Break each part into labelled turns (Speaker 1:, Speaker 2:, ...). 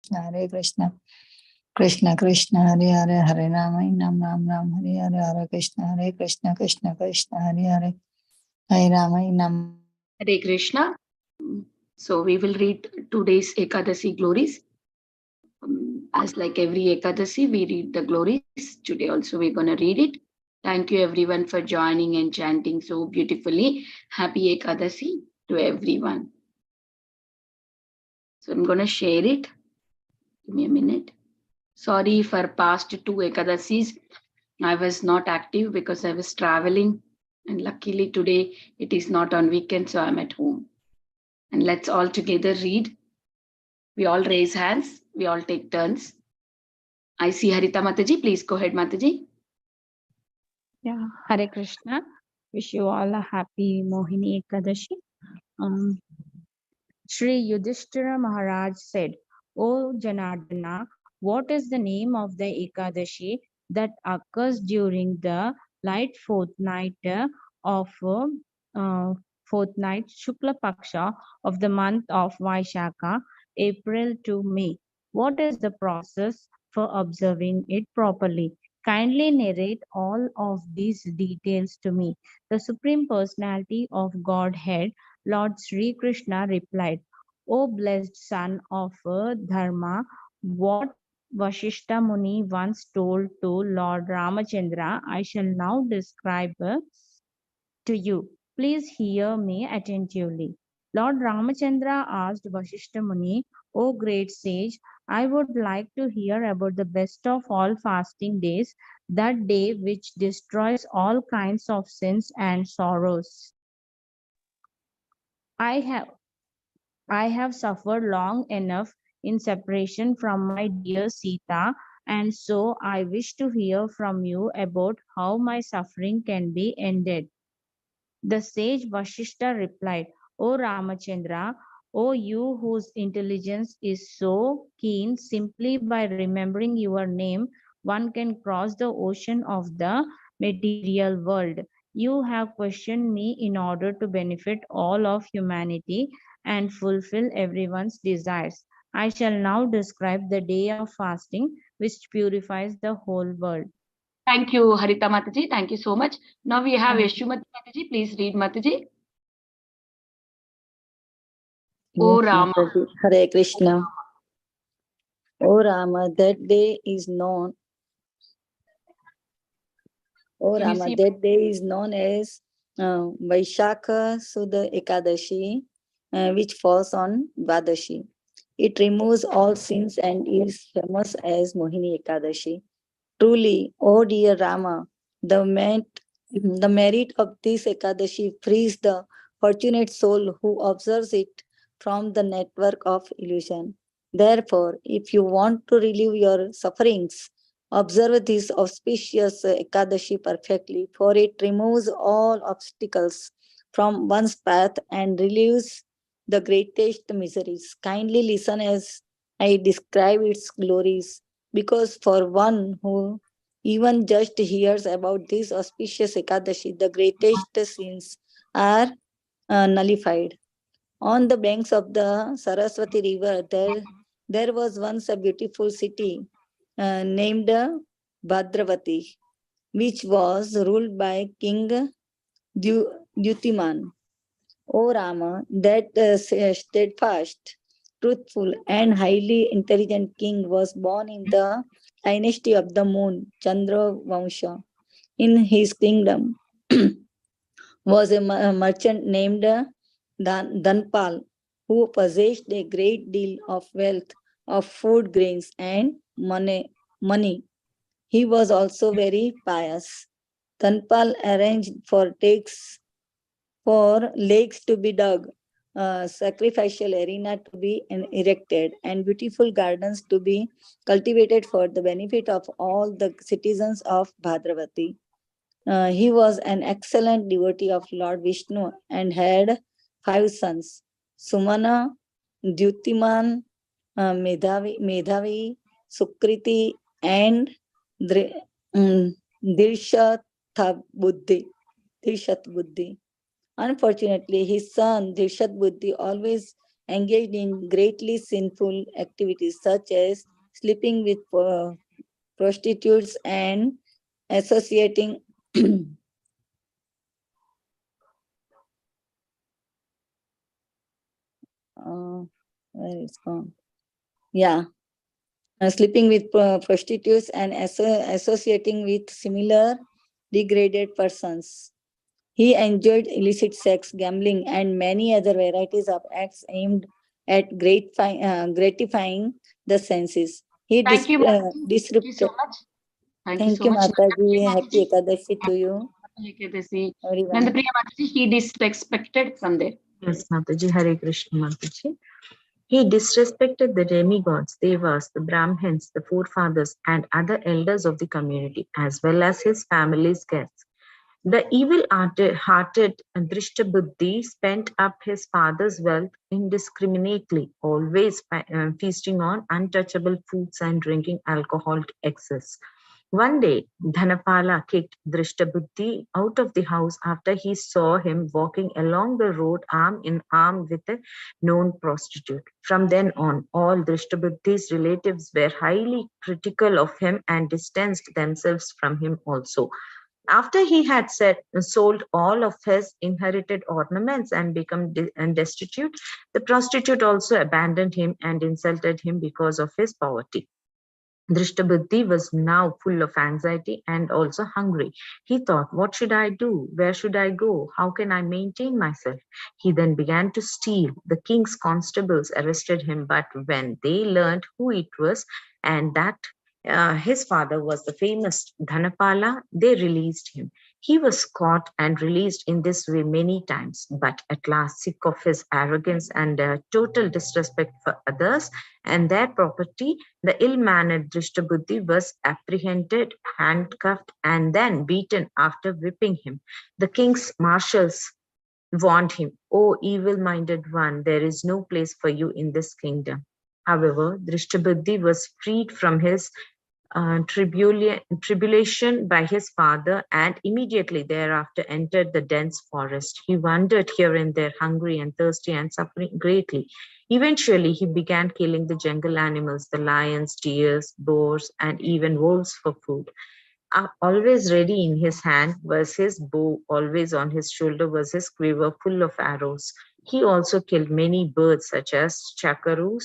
Speaker 1: Krishna, Hare Krishna, Krishna Krishna, Hare Hare, Hare Rama, Ram Ram, Hare Hare, Hare Krishna, Krishna Krishna, Hare Hare, Hare Rama, Nam.
Speaker 2: Hare Krishna. So we will read today's Ekadasi glories. As like every Ekadasi, we read the glories. Today also we're going to read it. Thank you everyone for joining and chanting so beautifully. Happy Ekadasi to everyone. So I'm going to share it. Give me a minute. Sorry for past 2 Ekadasis. I was not active because I was traveling. And luckily today it is not on weekend, so I'm at home. And let's all together read. We all raise hands. We all take turns. I see Harita Mataji. Please go ahead, Mataji.
Speaker 3: Yeah, Hare Krishna. Wish you all a happy Mohini Ekadasi. Sri Yudhishthira Maharaj said, O Janardana, what is the name of the Ekadashi that occurs during the light fortnight of fortnight Shukla Paksha of the month of Vaishakha, April to May? What is the process for observing it properly? Kindly narrate all of these details to me. The Supreme Personality of Godhead, Lord Sri Krishna, replied, O blessed son of Dharma, what Vashishta Muni once told to Lord Ramachandra, I shall now describe to you. Please hear me attentively. Lord Ramachandra asked Vashishta Muni, O great sage, I would like to hear about the best of all fasting days, that day which destroys all kinds of sins and sorrows. I have suffered long enough in separation from my dear Sita, and so I wish to hear from you about how my suffering can be ended. The sage Vashishta replied, O Ramachandra, O you whose intelligence is so keen, simply by remembering your name, one can cross the ocean of the material world. You have questioned me in order to benefit all of humanity and fulfill everyone's desires. I shall now describe the day of fasting which purifies the whole world.
Speaker 2: Thank you, Harita Mataji. Thank you so much. Now we have Yashumati Mataji. Please read, Mataji. O Rama.
Speaker 1: Hare Krishna. O Rama, that day is known. O Rama, that day is known as Vaishakha Sudha Ekadashi, which falls on Dvadashi. It removes all sins and is famous as Mohini Ekadashi. Truly, O dear Rama, the merit of this Ekadashi frees the fortunate soul who observes it from the network of illusion. Therefore, if you want to relieve your sufferings, observe this auspicious Ekadashi perfectly, for it removes all obstacles from one's path and relieves the greatest miseries. Kindly listen as I describe its glories, because for one who even just hears about this auspicious Ekadashi, the greatest sins are nullified. On the banks of the Saraswati river, there was once a beautiful city named Bhadravati, which was ruled by King Dutiman. O Rama, that steadfast, truthful, and highly intelligent king was born in the dynasty of the moon, Chandra Vamsha. In his kingdom was a merchant named Danpal, who possessed a great deal of wealth of food, grains, and money. He was also very pious. Danpal arranged for lakes to be dug, sacrificial arena to be erected, and beautiful gardens to be cultivated for the benefit of all the citizens of Bhadravati. He was an excellent devotee of Lord Vishnu and had 5 sons: Sumana, Dyutiman, Medhavi, Sukriti, and Dirshat Buddhi. Unfortunately, his son Dirshat Buddhi always engaged in greatly sinful activities such as sleeping with prostitutes and associating where it's gone. Yeah, sleeping with prostitutes and associating with similar degraded persons. He enjoyed illicit sex, gambling, and many other varieties of acts aimed at gratifying the senses. He
Speaker 2: Thank you, Mataji. Thank you so
Speaker 1: disrupted.
Speaker 2: much. Thank you
Speaker 1: Thank
Speaker 2: so
Speaker 1: you,
Speaker 2: much.
Speaker 1: Mataji. Happy
Speaker 2: Mataji.
Speaker 1: Ekadasi to you,
Speaker 2: Happy Ekadasi.
Speaker 1: everyone.
Speaker 2: Nandapriya Mataji, he disrespected from there.
Speaker 4: Yes, Mataji, Hare Krishna Mataji. He disrespected the demigods, devas, the Brahmins, the forefathers, and other elders of the community, as well as his family's guests. The evil-hearted Drishtabuddhi spent up his father's wealth indiscriminately, always feasting on untouchable foods and drinking alcohol to excess. One day, Dhanapala kicked Drishtabuddhi out of the house after he saw him walking along the road arm in arm with a known prostitute. From then on, all Drishtabuddhi's relatives were highly critical of him and distanced themselves from him also. After he had sold all of his inherited ornaments and become destitute, the prostitute also abandoned him and insulted him because of his poverty. Drishtabuddhi was now full of anxiety and also hungry. He thought, what should I do? Where should I go? How can I maintain myself? He then began to steal. The king's constables arrested him, but when they learned who it was and that his father was the famous Dhanapala, they released him. He was caught and released in this way many times, but at last, sick of his arrogance and total disrespect for others and their property, the ill-mannered Drishtabuddhi was apprehended, handcuffed, and then beaten after whipping him. The king's marshals warned him, "O evil-minded one, there is no place for you in this kingdom." However, Drishtabuddhi was freed from his tribulation by his father and immediately thereafter entered the dense forest. He wandered here and there, hungry and thirsty and suffering greatly. Eventually, he began killing the jungle animals, the lions, deers, boars, and even wolves for food. Always ready in his hand was his bow, always on his shoulder was his quiver full of arrows. He also killed many birds such as chakar,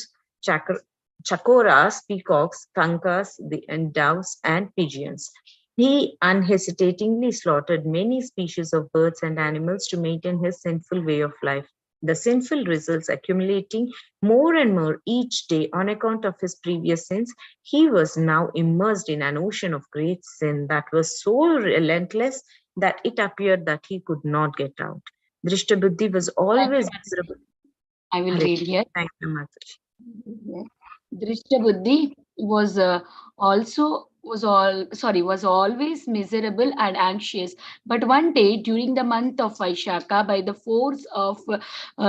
Speaker 4: chakoras, peacocks, kankas, and doves, and pigeons. He unhesitatingly slaughtered many species of birds and animals to maintain his sinful way of life. The sinful results accumulating more and more each day on account of his previous sins, he was now immersed in an ocean of great sin that was so relentless that it appeared that he could not get out. Drishtabuddhi was
Speaker 2: Thank you,
Speaker 4: always
Speaker 2: Mataji.
Speaker 4: miserable.
Speaker 2: I will
Speaker 4: Hare
Speaker 2: read here.
Speaker 4: Thank you, Mataji.
Speaker 2: Drishtabuddhi was was always miserable and anxious. But one day during the month of Vaishaka, by the force of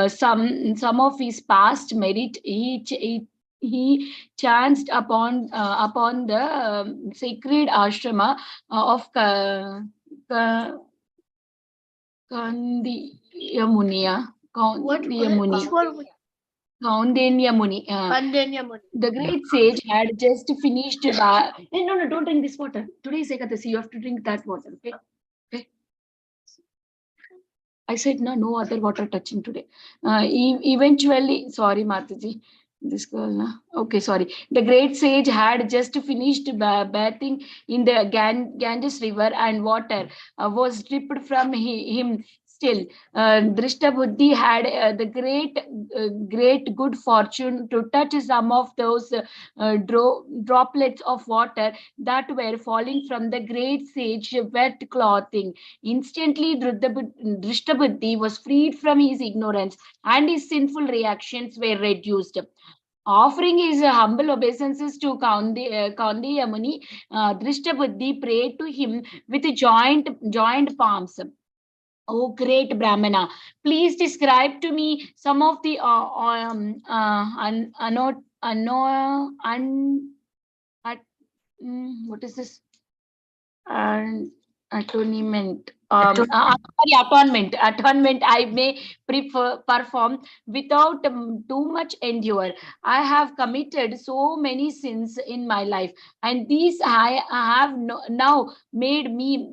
Speaker 2: some of his past merit, he chanced upon the sacred ashrama of Kandiya Muniya. Kandiya Muni. Kaundenya Muni. The great sage had just finished. Hey, no, don't drink this water. Today is Ekadasi. You have to drink that water. Okay. Okay. I said no, no other water touching today. Eventually, sorry, Mataji. This girl, na? Okay, sorry. The great sage had just finished bathing in the Ganges river, and water was dripped from him. Still, Drishtabuddhi had the great good fortune to touch some of those droplets of water that were falling from the great sage wet clothing. Instantly, Drishtabuddhi was freed from his ignorance and his sinful reactions were reduced. Offering his humble obeisances to Kaundi Yamuni, Drishtabuddhi prayed to him with joined palms. Oh, great Brahmana, please describe to me some of the what is this? And Atonement. Atonement. I may perform without too much endure. I have committed so many sins in my life, and these I have now made me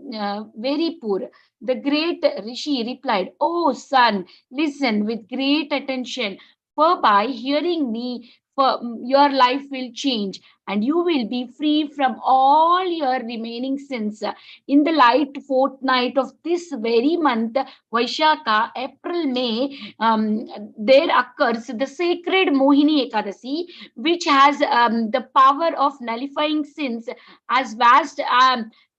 Speaker 2: very poor. The great Rishi replied, "Oh son, listen with great attention. For by hearing me, for your life will change, and you will be free from all your remaining sins. In the light fortnight of this very month, Vaishaka, April, May, there occurs the sacred Mohini Ekadasi, which has the power of nullifying sins as vast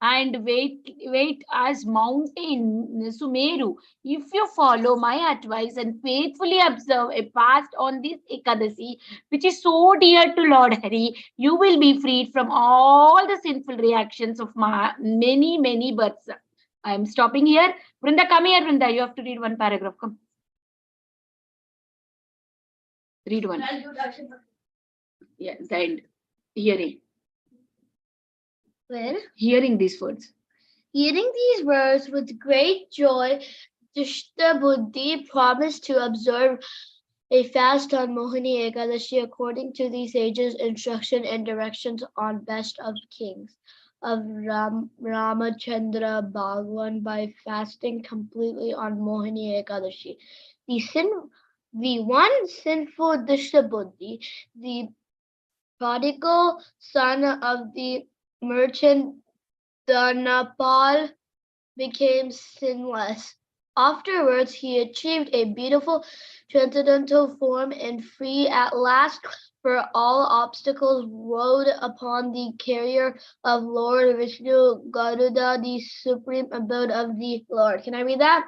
Speaker 2: and weight as mountain Sumeru. If you follow my advice and faithfully observe a fast on this Ekadasi, which is so dear to Lord Hari, you will be freed from all the sinful reactions of my many births." I am stopping here. Vrinda, come here, Vrinda. You have to read one paragraph. Come. Read one. Yeah, the end. Hearing.
Speaker 5: Where?
Speaker 2: Hearing these words.
Speaker 5: Hearing these words with great joy, Dushta Buddhi promised to observe a fast on Mohini Ekadashi according to the sage's instruction and directions on best of kings of Ramachandra Bhagwan by fasting completely on Mohini Ekadashi. The one sinful Dushta Buddhi, the prodigal son of the merchant Dhanapal, became sinless. Afterwards, he achieved a beautiful transcendental form and free at last for all obstacles rode upon the carrier of Lord Vishnu, Garuda, the supreme abode of the Lord. Can I read that?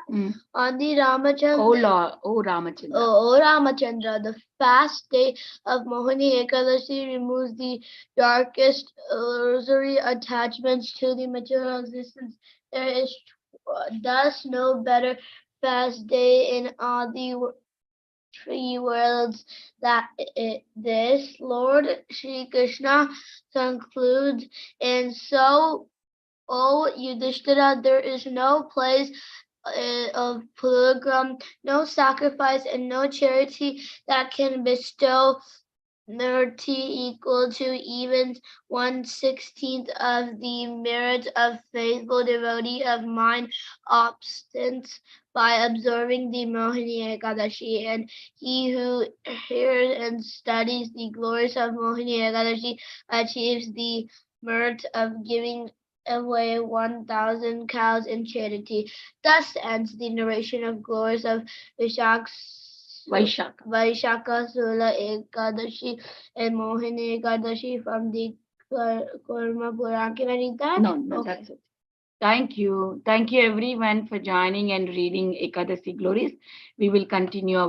Speaker 5: On the Ramachandra.
Speaker 2: Oh Lord, oh Ramachandra.
Speaker 5: Oh Ramachandra, the fast day of Mohini Ekadasi removes the darkest illusory attachments to the material existence. There is thus no better fast day in all the three worlds that this. Lord Sri Krishna concludes, and so, O Yudhishthira, there is no place of pilgrim, no sacrifice, and no charity that can bestow mercy equal to even 1/16 of the merit of faithful devotee of mine obstinate by observing the Mohini Ekadashi, and he who hears and studies the glories of Mohini Ekadashi achieves the merit of giving away 1,000 cows in charity. Thus ends the narration of glories of Vaishaka Sula Ekadashi and Mohini Ekadashi from the Kurma Puran. Can I read that?
Speaker 2: No,
Speaker 5: Okay.
Speaker 2: that's it. Thank you. Thank you everyone for joining and reading Ekadasi Glories. We will continue our